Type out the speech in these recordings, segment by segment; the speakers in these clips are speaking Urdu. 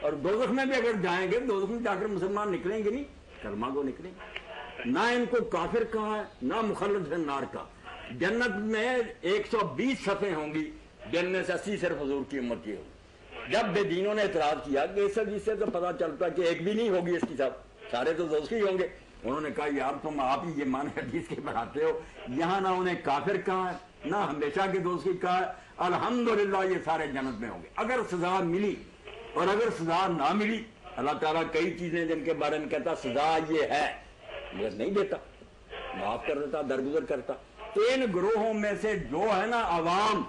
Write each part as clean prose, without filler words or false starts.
اور دوزخ میں بھی اگر جائیں گے دوزخ میں جا کر مسلمان نکلیں گے نہیں، کلمہ کو نکلیں گے، نہ ان کو کافر کہا ہے نہ مخلد ہے نار کا۔ جنت میں 120 صفیں ہوں گی، جن میں سے 80 صرف حضور کی امت کی ہوگی۔ جب بے دینوں نے اعتراض کیا کہ اس حدیث سے تو پتا چلتا کہ ایک بھی نہیں ہوگی اس کی، سارے تو دوزخی ہوں گے، انہوں نے کہا یار تم آپ ہی یہ مان حدیث کے بڑھاتے ہو، یہاں نہ انہیں کافر کہا ہے نہ ہمیشہ کے دوزخی کہا ہے، الحمدللہ یہ سارے جنت میں ہوں گے۔ اگر سزا ملی اور اگر سزا نہ ملی، اللہ تعالیٰ کئی چیزیں جن کے بارے میں کہتا سزا یہ ہے مگر نہیں دیتا، معاف کر دیتا، درگزر کرتا۔ تو ان گروہوں میں سے جو ہے نا عوام،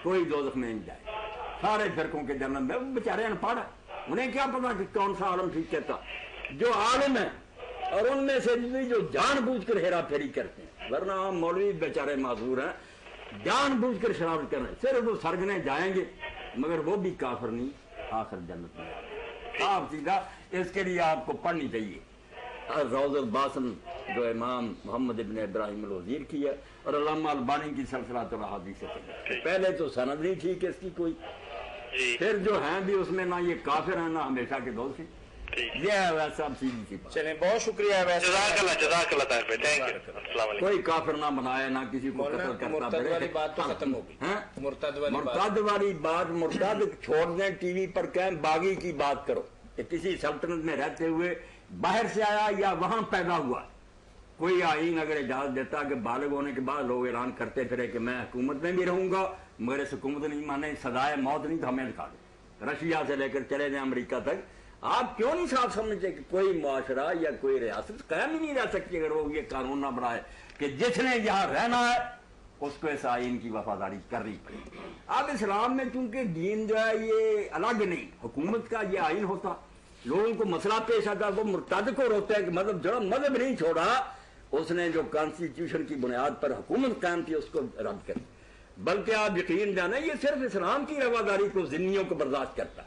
کوئی دوزخ میں نہیں جائے، سارے فرقوں کے جنت میں، وہ بیچارے ان پڑھ، انہیں کیا پتا کہ کون سا عالم ٹھیک کہتا۔ جو عالم ہے اور ان میں سے جو جان بوجھ کر ہیرا پھیری کرتے ہیں، ورنہ ہم مولوی بیچارے معذور ہیں، جان بوجھ کر شرارت کر رہے ہیں، صرف وہ سرگنے جائیں گے مگر وہ بھی کافر نہیں، آخر جنت میں آپ سیدھا۔ اس کے لیے آپ کو پڑھنی چاہیے روض الباسم جو امام محمد ابن ابراہیم الوزیر کی ہے، اور علامہ البانی کی سلسلۃ الاحادیث سے پہلے تو سند نہیں ٹھیک اس کی کوئی، پھر جو ہیں بھی اس میں نہ یہ کافر ہیں نہ ہمیشہ کے دوست ہیں، یہ ہے ویسا سیدھی سی بات۔ چلیں بہت شکریہ ویسے، جزاک اللہ طاہر بھائی، تھینک یو، السلام علیکم۔ کوئی کافر نہ بنائے نہ کسی کو قتل کرتا مرتد والی بات تو ختم ہو گئی، مرتد والی بات، مرتد چھوڑ دیں، ٹی وی پر کہیں باغی کی بات کرو کہ کسی سلطنت میں رہتے ہوئے باہر سے آیا یا وہاں پیدا ہوا، کوئی آئین اگر اجازت دیتا کہ بالغ ہونے کے بعد لوگ اعلان کرتے پھرے کہ میں حکومت میں بھی رہوں گا مگر اس حکومت نہیں مانے، سزائے موت نہیں تو ہمیں دکھا دیں، رشیا سے لے کر چلے جائیں امریکہ تک۔ آپ کیوں نہیں صاف سمجھتے کہ کوئی معاشرہ یا کوئی ریاست قائم ہی نہیں رہ سکتی اگر وہ یہ قانون نہ بنائے کہ جس نے یہاں رہنا ہے اس کو اس آئین کی وفاداری کرنی پڑے گی۔ اب اسلام میں چونکہ دین جو ہے یہ الگ نہیں، حکومت کا یہ آئین ہوتا، لوگوں کو مسئلہ پیش آتا، وہ مرتد کو روکتے ہیں کہ مذہب جو مذہب نہیں چھوڑا، اس نے جو کانسٹیٹیوشن کی بنیاد پر حکومت قائم کی اس کو رد کر، بلکہ آپ یقین جانیں یہ صرف اسلام کی رواداری کو ذمیوں کو برداشت کرتا،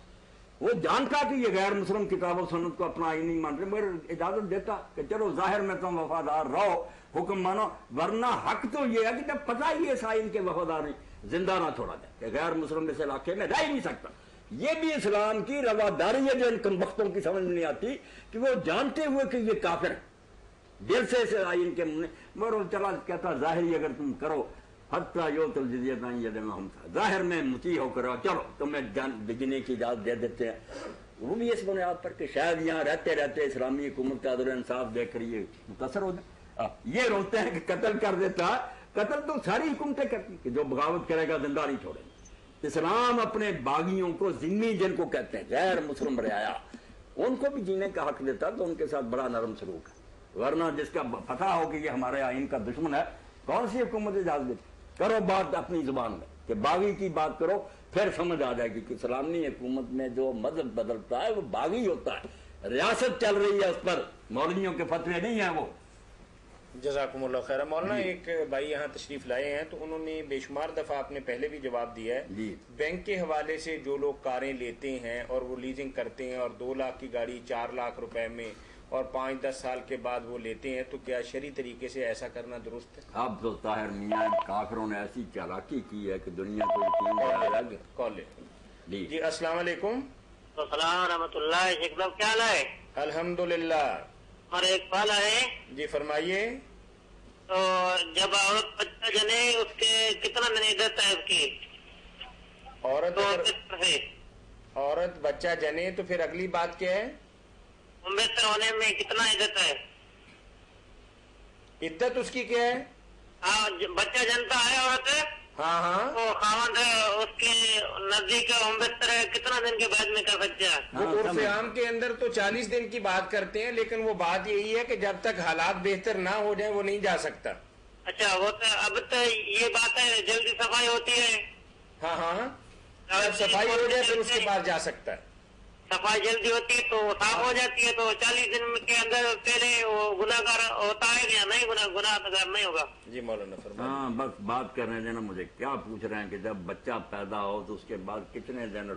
وہ جانتا کہ یہ غیر مسلم کتاب و سنت کو اپنا آئین نہیں مان رہے مگر اجازت دیتا کہ چلو ظاہر میں تم وفادار رہو، حکم مانو، ورنہ حق تو یہ ہے کہ جب پتہ ہی اس آئین کے وفادار نہیں زندہ نہ چھوڑا جائے کہ غیر مسلم اس علاقے میں رہ ہی نہیں سکتا۔ یہ بھی اسلام کی رواداری ہے جو ان کم بختوں کی سمجھ میں نہیں آتی کہ وہ جانتے ہوئے کہ یہ کافر ہے، دل سے اس آئین کے مگر چلا کہتا ظاہری اگر تم کرو حتیٰ یوت الجزیۃ عن ید وہم، ظاہر میں مطیع ہو کر چلو تمہیں جان بجنے کی اجازت دے دیتے ہیں، وہ بھی اس بنیاد پر کہ شاید یہاں رہتے رہتے اسلامی حکومت کا عدل انصاف دیکھ کر یہ متاثر ہو جائے۔ یہ روتے ہیں کہ قتل کر دیتا، قتل تو ساری حکومتیں کرتی کہ جو بغاوت کرے گا زندہ نہیں چھوڑے گا۔ اسلام اپنے باغیوں کو ذمی جن کو کہتے ہیں غیر مسلم رعایا ان کو بھی جینے کا حق دیتا تو ان کے ساتھ بڑا نرم سلوک ہے، ورنہ جس کا پتہ ہو کہ یہ ہمارے آئین کا دشمن ہے کون سی حکومت اجازت دیتی؟ کرو بات اپنی زبان میں کہ باغی کی بات کرو، پھر سمجھ آ جائے گی کہ اسلامی حکومت میں جو مذہب بدلتا ہے وہ باغی ہوتا ہے، ریاست چل رہی ہے اس پر، مولویوں کے فتوے نہیں ہیں وہ۔ جزاکم اللہ خیر۔ مولانا ایک بھائی یہاں تشریف لائے ہیں تو انہوں نے بے شمار دفعہ آپ نے پہلے بھی جواب دیا ہے، بینک کے حوالے سے جو لوگ کاریں لیتے ہیں اور وہ لیزنگ کرتے ہیں اور 2 لاکھ کی گاڑی 4 لاکھ روپے میں اور 5-10 سال کے بعد وہ لیتے ہیں، تو کیا شرعی طریقے سے ایسا کرنا درست ہے؟ اب تو طاہر میاں کافروں نے ایسی چالاکی کی ہے کہ دنیا کو یقین کال جی السلام علیکم۔ السلام ورحمۃ اللہ، شیخ صاحب کیا حال ہے؟ الحمدللہ۔ اور ایک سوال ہے جی فرمائیے۔ تو جب عورت بچہ جنے اس کے کتنا دن عدت ہے اس کی؟ عورت بچہ جنے تو پھر اگلی بات کیا ہے؟ بہتر ہونے میں کتنا عدت ہے؟ عدت اس کی کیا ہے؟ ہاں بچہ جنتا ہے عورت، ہاں ہاں، تو خاوند اس کے نزدیک بہتر ہے کتنا دن کے بعد میں کر سکتا ہے؟ وہ عرف عام کے اندر تو 40 دن کی بات کرتے ہیں، لیکن وہ بات یہی ہے کہ جب تک حالات بہتر نہ ہو جائیں وہ نہیں جا سکتا۔ اچھا وہ تو اب تو یہ بات ہے جلدی صفائی ہوتی ہے، ہاں ہاں، جب صفائی ہو جائے پھر اس کے بعد جا سکتا ہے۔ صفائی جلدی ہوتی ہے تو صاف ہو جاتی ہے، تو 40 دن کے اندر پہلے وہ گناہگار ہوتا ہے یا نہیں؟ گناہگار نہیں ہوگا؟ جی مولانا فرمائیں۔ ہاں بس بات کر رہے ہیں نا، مجھے کیا پوچھ رہے ہیں کہ جب بچہ پیدا ہو تو اس کے بعد کتنے دن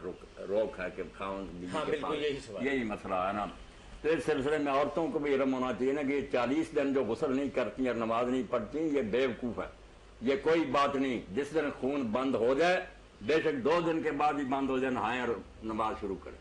روک ہے کہ خاوند بیوی کے پاس، یہی مسئلہ ہے نا۔ تو اس سلسلے میں عورتوں کو بھی علم ہونا چاہیے نا کہ یہ 40 دن جو غسل نہیں کرتی اور نماز نہیں پڑھتی یہ بے وقوف ہے، یہ کوئی بات نہیں۔ جس دن خون بند ہو جائے، بے شک 2 دن کے بعد ہی بند ہو جائے، نہائیں اور نماز شروع کریں،